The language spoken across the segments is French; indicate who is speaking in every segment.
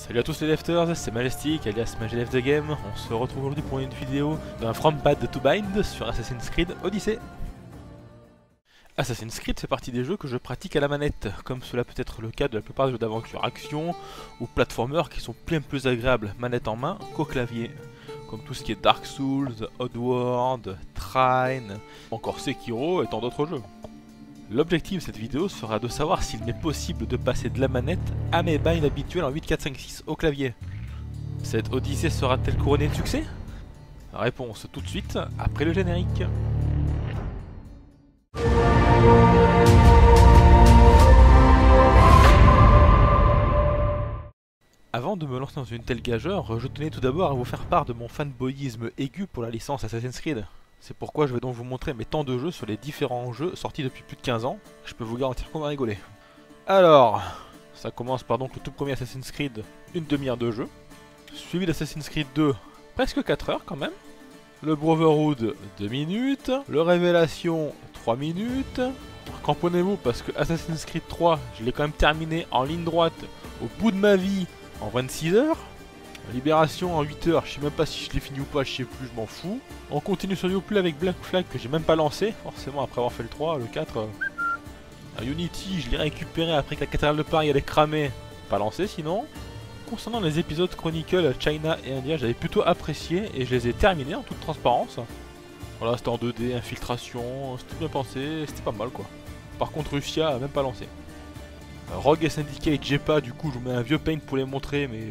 Speaker 1: Salut à tous les lefters, c'est Majestic alias Magelef the Game. On se retrouve aujourd'hui pour une vidéo d'un From Bad to Bind sur Assassin's Creed Odyssey. Assassin's Creed fait partie des jeux que je pratique à la manette, comme cela peut être le cas de la plupart des jeux d'aventure action ou platformers qui sont bien plus agréables manette en main qu'au clavier, comme tout ce qui est Dark Souls, Oddworld, Trine, encore Sekiro et tant d'autres jeux. L'objectif de cette vidéo sera de savoir s'il m'est possible de passer de la manette à mes binds habituels en 8, 4, 5, 6 au clavier. Cette Odyssée sera-t-elle couronnée de succès? Réponse tout de suite après le générique. Avant de me lancer dans une telle gageure, je tenais tout d'abord à vous faire part de mon fanboyisme aigu pour la licence Assassin's Creed. C'est pourquoi je vais donc vous montrer mes temps de jeu sur les différents jeux sortis depuis plus de 15 ans. Je peux vous garantir qu'on va rigoler. Alors, ça commence par donc le tout premier Assassin's Creed, une demi-heure de jeu. Suivi d'Assassin's Creed 2, presque 4 heures quand même. Le Brotherhood, 2 minutes. Le Révélation, 3 minutes. Cramponnez-vous parce que Assassin's Creed 3, je l'ai quand même terminé en ligne droite, au bout de ma vie, en 26 heures. Libération en 8 heures, je sais même pas si je l'ai fini ou pas, je sais plus, je m'en fous. On continue sur Uplay avec Black Flag que j'ai même pas lancé, forcément après avoir fait le 3, le 4. Unity, je l'ai récupéré après que la cathédrale de Paris allait cramer, pas lancé sinon. Concernant les épisodes Chronicle, China et India, j'avais plutôt apprécié et je les ai terminés en toute transparence. Voilà, c'était en 2D, infiltration, c'était bien pensé, c'était pas mal quoi. Par contre Russia, même pas lancé. Rogue et Syndicate, j'ai pas, du coup je vous mets un vieux paint pour les montrer, mais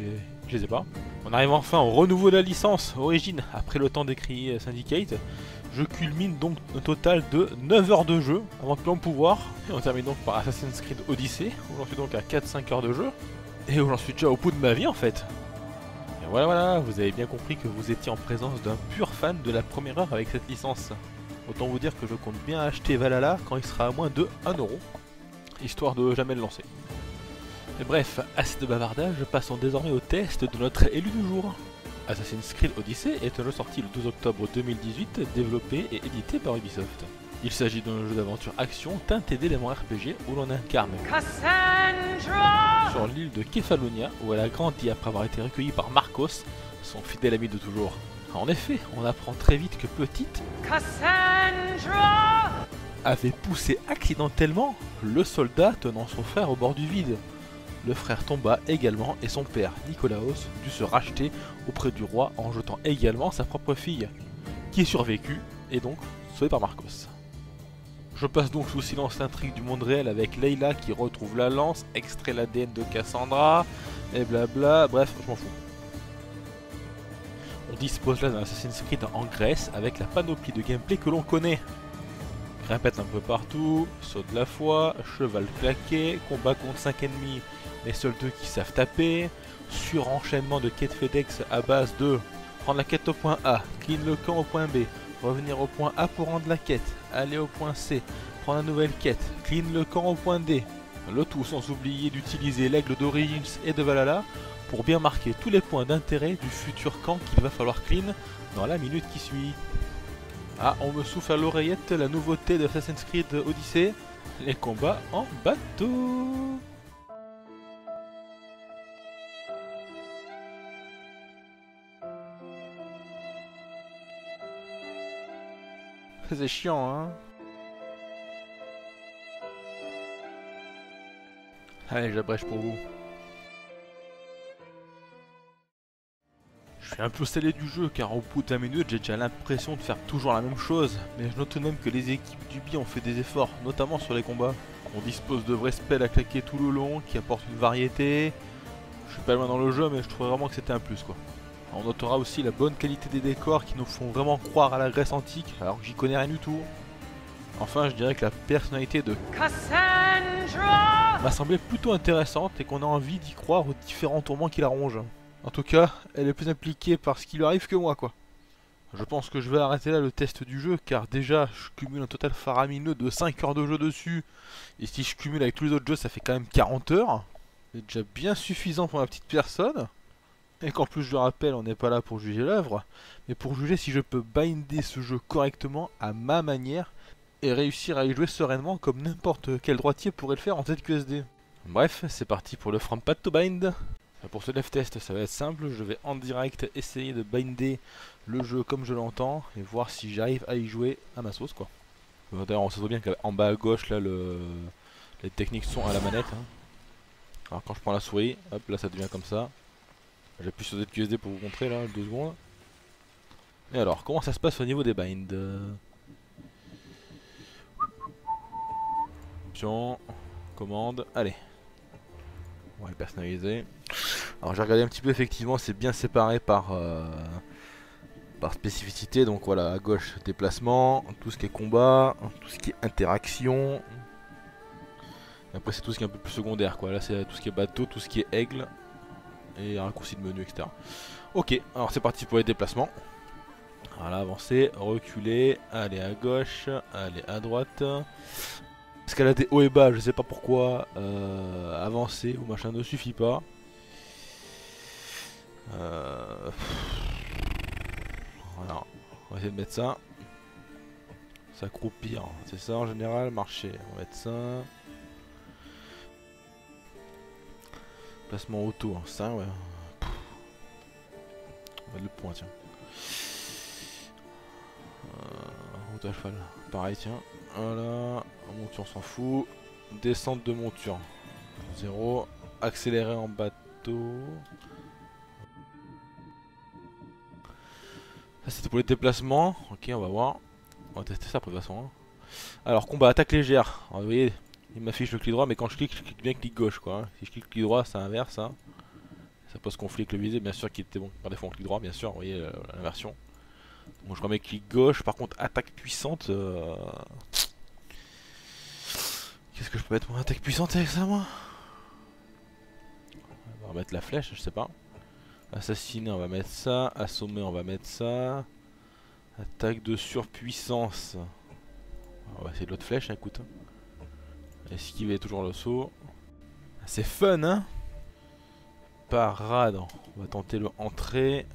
Speaker 1: je les ai pas. On arrive enfin au renouveau de la licence Origin, après le temps d'écrire Syndicate. Je culmine donc un total de 9 heures de jeu avant de plus en pouvoir. Et on termine donc par Assassin's Creed Odyssey, où j'en suis donc à 4-5 heures de jeu. Et où j'en suis déjà au bout de ma vie en fait. Et voilà, vous avez bien compris que vous étiez en présence d'un pur fan de la première heure avec cette licence. Autant vous dire que je compte bien acheter Valhalla quand il sera à moins de 1 €, histoire de jamais le lancer. Et bref, assez de bavardage, passons désormais au test de notre élu du jour. Assassin's Creed Odyssey est un jeu sorti le 12 octobre 2018, développé et édité par Ubisoft. Il s'agit d'un jeu d'aventure action teinté d'éléments RPG où l'on incarne Cassandra sur l'île de Kefalonia, où elle a grandi après avoir été recueillie par Marcos, son fidèle ami de toujours. En effet, on apprend très vite que petite Cassandra avait poussé accidentellement le soldat tenant son frère au bord du vide. Le frère tomba également et son père, Nicolaos, dut se racheter auprès du roi en jetant également sa propre fille, qui est survécue et donc sauvée par Marcos. Je passe donc sous silence l'intrigue du monde réel avec Layla qui retrouve la lance, extrait l'ADN de Cassandra, et blabla, bref, je m'en fous. On dispose là d'un Assassin's Creed en Grèce avec la panoplie de gameplay que l'on connaît. Grimpette un peu partout, saut de la foi, cheval claqué, combat contre 5 ennemis, les seuls 2 qui savent taper, surenchaînement de quêtes FedEx à base de prendre la quête au point A, clean le camp au point B, revenir au point A pour rendre la quête, aller au point C, prendre la nouvelle quête, clean le camp au point D. Le tout sans oublier d'utiliser l'aigle d'Origins et de Valhalla pour bien marquer tous les points d'intérêt du futur camp qu'il va falloir clean dans la minute qui suit. Ah, on me souffle à l'oreillette la nouveauté de Assassin's Creed Odyssey, les combats en bateau. C'est chiant, hein. Allez, j'abrège pour vous. Je suis un peu salé du jeu car au bout de 20 minutes j'ai déjà l'impression de faire toujours la même chose, mais je note tout de même que les équipes d'Ubi ont fait des efforts, notamment sur les combats. On dispose de vrais spells à claquer tout le long qui apportent une variété. Je suis pas loin dans le jeu mais je trouve vraiment que c'était un plus quoi. On notera aussi la bonne qualité des décors qui nous font vraiment croire à la Grèce antique alors que j'y connais rien du tout. Enfin je dirais que la personnalité de Cassandra m'a semblé plutôt intéressante et qu'on a envie d'y croire aux différents tourments qui la rongent. En tout cas, elle est plus impliquée par ce qui lui arrive que moi quoi. Je pense que je vais arrêter là le test du jeu car déjà je cumule un total faramineux de 5 heures de jeu dessus. Et si je cumule avec tous les autres jeux ça fait quand même 40 heures. C'est déjà bien suffisant pour ma petite personne. Et qu'en plus je le rappelle on n'est pas là pour juger l'œuvre, mais pour juger si je peux binder ce jeu correctement à ma manière et réussir à y jouer sereinement comme n'importe quel droitier pourrait le faire en ZQSD. Bref, c'est parti pour le From Bad to Bind. Pour ce dev test, ça va être simple, je vais en direct essayer de binder le jeu comme je l'entends et voir si j'arrive à y jouer à ma sauce quoi. D'ailleurs on se voit bien qu'en bas à gauche là les techniques sont à la manette. Hein. Alors quand je prends la souris, hop là ça devient comme ça. J'appuie sur ZQSD pour vous montrer là, 2 secondes. Et alors, comment ça se passe au niveau des binds? Option, commande, allez. On va le personnaliser. Alors j'ai regardé un petit peu, effectivement c'est bien séparé par spécificité. Donc voilà, à gauche déplacement, tout ce qui est combat, tout ce qui est interaction. Et après c'est tout ce qui est un peu plus secondaire quoi. Là c'est tout ce qui est bateau, tout ce qui est aigle. Et raccourci de menu, etc. Ok, alors c'est parti pour les déplacements. Voilà, avancer, reculer, aller à gauche, aller à droite. Escalader haut et bas, je sais pas pourquoi. Avancer ou machin ne suffit pas. Voilà, on va essayer de mettre ça. S'accroupir, c'est ça en général. Marcher, on va mettre ça. Placement auto, hein, ça ouais. On va mettre le point, tiens. Route à cheval, pareil, tiens. Voilà, monture, on s'en fout. Descente de monture, 0. Accélérer en bateau. Ça c'était pour les déplacements. Ok, on va voir. On va tester ça après de toute façon. Hein. Alors, combat, attaque légère. Alors, vous voyez, il m'affiche le clic droit, mais quand je clique bien clic gauche quoi. Hein. Si je clique clic droit, ça inverse. Hein. Ça pose conflit avec le visé, bien sûr, qui était bon. Par défaut, on clic droit, bien sûr, vous voyez l'inversion. Donc, je remets clic gauche. Par contre, attaque puissante. Qu'est-ce que je peux mettre mon attaque puissante avec ça, moi? On va mettre la flèche, je sais pas. Assassiner, on va mettre ça. Assommer, on va mettre ça. Attaque de surpuissance. On va essayer de l'autre flèche, hein, écoute. Esquiver toujours le saut. C'est fun, hein? Parade. On va tenter le entrée.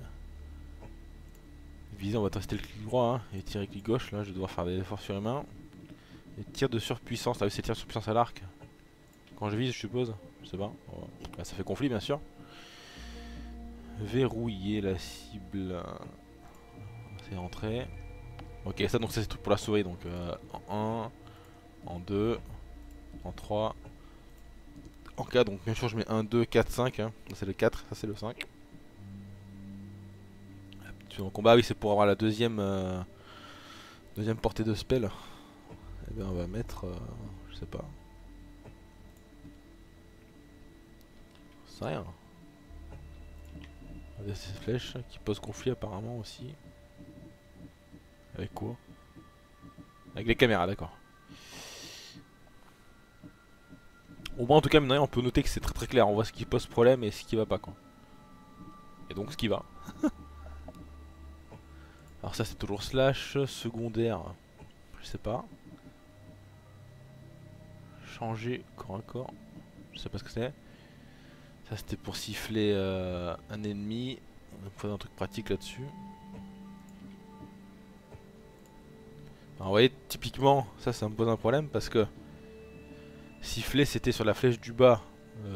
Speaker 1: Viser, on va tester le clic droit hein, et tirer clic gauche. Là, je vais devoir faire des efforts surhumains. Et tir de surpuissance. Ah oui, c'est tir de surpuissance à l'arc. Quand je vise, je suppose. Je sais pas. Là, ça fait conflit, bien sûr. Verrouiller la cible. C'est entrée. Ok, ça, donc ça, c'est tout pour la souris. Donc, en 1, en 2, en 3. En 4, donc bien sûr, je mets 1, 2, 4, 5. Hein. Ça, c'est le 4, ça, c'est le 5. En combat, oui, c'est pour avoir la deuxième portée de spell. Et bien, on va mettre, je sais pas. Ça rien. On va cette flèche qui pose conflit apparemment aussi. Avec quoi? Avec les caméras, d'accord. Au moins, en tout cas, maintenant, on peut noter que c'est très très clair. On voit ce qui pose problème et ce qui va pas, quoi. Et donc, ce qui va. Alors ça c'est toujours slash, secondaire, je sais pas. Changer corps à corps, je sais pas ce que c'est. Ça c'était pour siffler un ennemi, on peut faire un truc pratique là-dessus. Alors vous voyez, typiquement, ça me pose un problème parce que siffler c'était sur la flèche du bas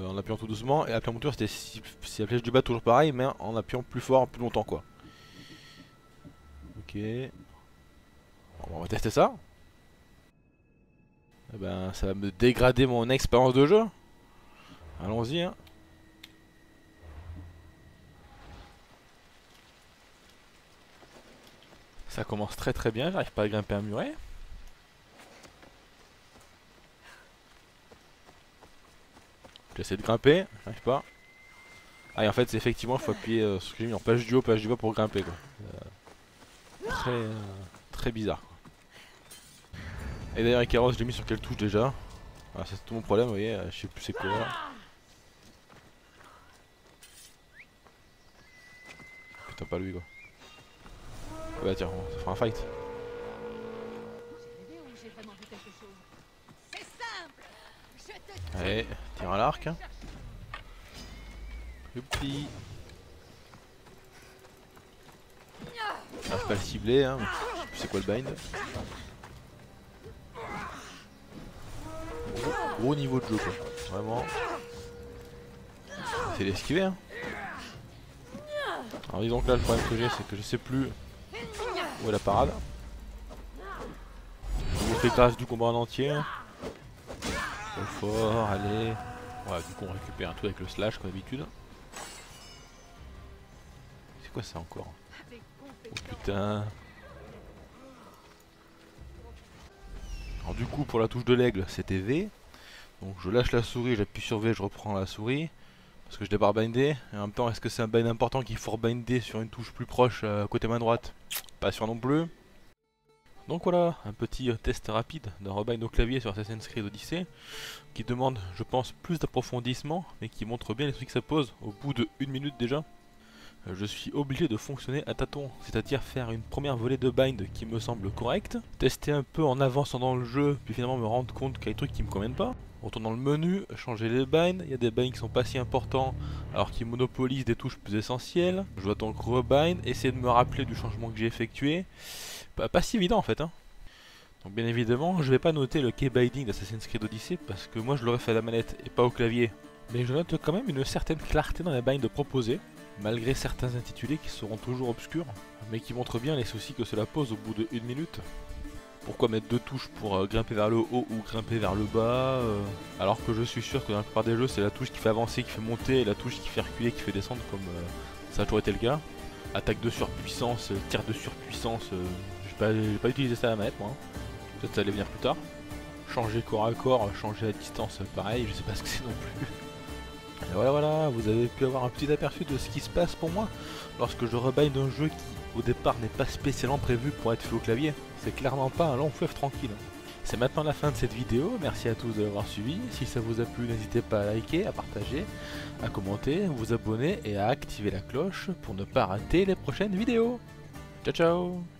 Speaker 1: en appuyant tout doucement et après la monture c'était la flèche du bas toujours pareil mais en appuyant plus fort, plus longtemps quoi. Ok. Bon, on va tester ça. Eh ben, ça va me dégrader mon expérience de jeu. Allons-y. Hein. Ça commence très très bien. J'arrive pas à grimper un muret. J'essaie de grimper. J'arrive pas. Ah, et en fait, c'est effectivement, il faut appuyer sur ce que j'ai mis en page du haut, page du bas pour grimper. Quoi. Très bizarre. Quoi. Et d'ailleurs, Ikaros, je l'ai mis sur quelle touche déjà? Ah, c'est tout mon problème, vous voyez, je sais plus c'est quoi. Putain, pas lui quoi. Ah bah tiens, ça fera un fight. Allez, tire à l'arc. Youpi. J'arrive pas à le cibler, hein. Je sais plus c'est quoi le bind. Gros niveau de jeu quoi, vraiment. essayer d'esquiver. Hein. Alors dis donc là, le problème que j'ai, c'est que je sais plus où est la parade. Je vous fais grâce du combat en entier. Trop fort, allez. Ouais, du coup on récupère un tout avec le slash comme d'habitude. C'est quoi ça encore? Oh putain. Alors du coup pour la touche de l'aigle c'était V. Donc je lâche la souris, j'appuie sur V, je reprends la souris. Parce que je débarre bindé. Et en même temps est-ce que c'est un bind important qu'il faut rebinder sur une touche plus proche côté main droite? Pas sûr non plus. Donc voilà, un petit test rapide d'un rebind au clavier sur Assassin's Creed Odyssey. Qui demande je pense plus d'approfondissement. Mais qui montre bien les trucs que ça pose au bout de 1 minute déjà. Je suis obligé de fonctionner à tâtons, c'est-à-dire faire une première volée de bind qui me semble correcte, tester un peu en avançant dans le jeu, puis finalement me rendre compte qu'il y a des trucs qui me conviennent pas. Retourne dans le menu, changer les binds, il y a des binds qui sont pas si importants alors qu'ils monopolisent des touches plus essentielles. Je dois donc rebind, essayer de me rappeler du changement que j'ai effectué. Pas si évident en fait hein. Donc bien évidemment, je vais pas noter le key binding d'Assassin's Creed Odyssey parce que moi je l'aurais fait à la manette et pas au clavier. Mais je note quand même une certaine clarté dans les binds proposés. Malgré certains intitulés qui seront toujours obscurs, mais qui montrent bien les soucis que cela pose au bout de 1 minute. Pourquoi mettre 2 touches pour grimper vers le haut ou grimper vers le bas alors que je suis sûr que dans la plupart des jeux c'est la touche qui fait avancer, qui fait monter, et la touche qui fait reculer, qui fait descendre comme ça a toujours été le cas. Attaque de surpuissance, tir de surpuissance, j'ai pas utilisé ça à la manette moi, hein. Peut-être ça allait venir plus tard. Changer corps à corps, changer à distance, pareil, je sais pas ce que c'est non plus. Et voilà, vous avez pu avoir un petit aperçu de ce qui se passe pour moi lorsque je rebind un jeu qui au départ n'est pas spécialement prévu pour être fait au clavier. C'est clairement pas un long fleuve tranquille. C'est maintenant la fin de cette vidéo, merci à tous de l'avoir suivi. Si ça vous a plu, n'hésitez pas à liker, à partager, à commenter, à vous abonner et à activer la cloche pour ne pas rater les prochaines vidéos. Ciao ciao.